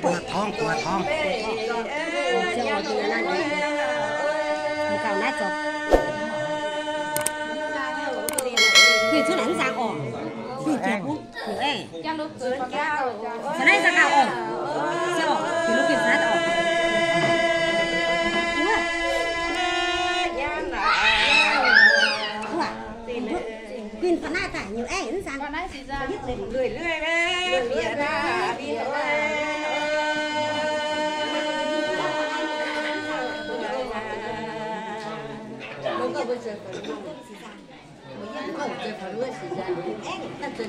ปวดท้องเจ้าดีนั่นเองเก่าหน้าจบคือช่วงไหนที่จะออกคือเจ็บปุ๊บหรือเอ๊ะจะลุกเกินแก้วจะได้จะเอาออกจะออกคือลุกกินซะจะออกกินฝรั่งแต่nhiều ai cũng sang biết lên lười lười đấy bịa ra đi thôi lúc đó bây giờ phải luôn không chơi phải luôn xì ra em ta chơi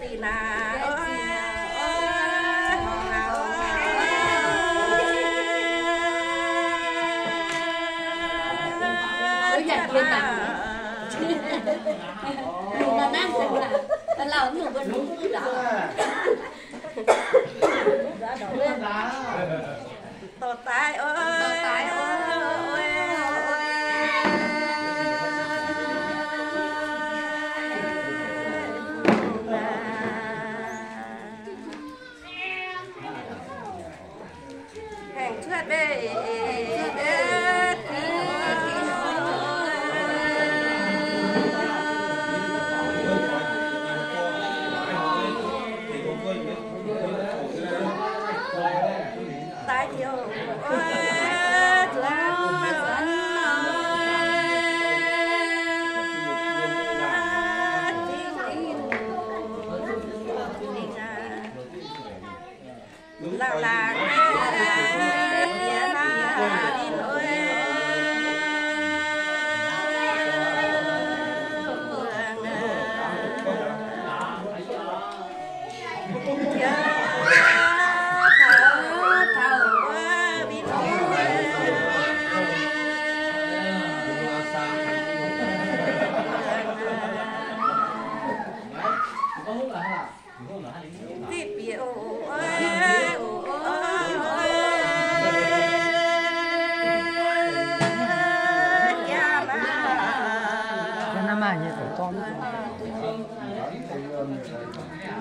thì là nó đang xem là làm nhiều bên đúng cái đó tổ tai ơi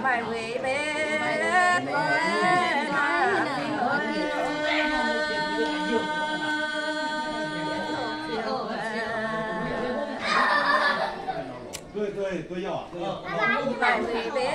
mày về bên tôi nhỏ mày về bên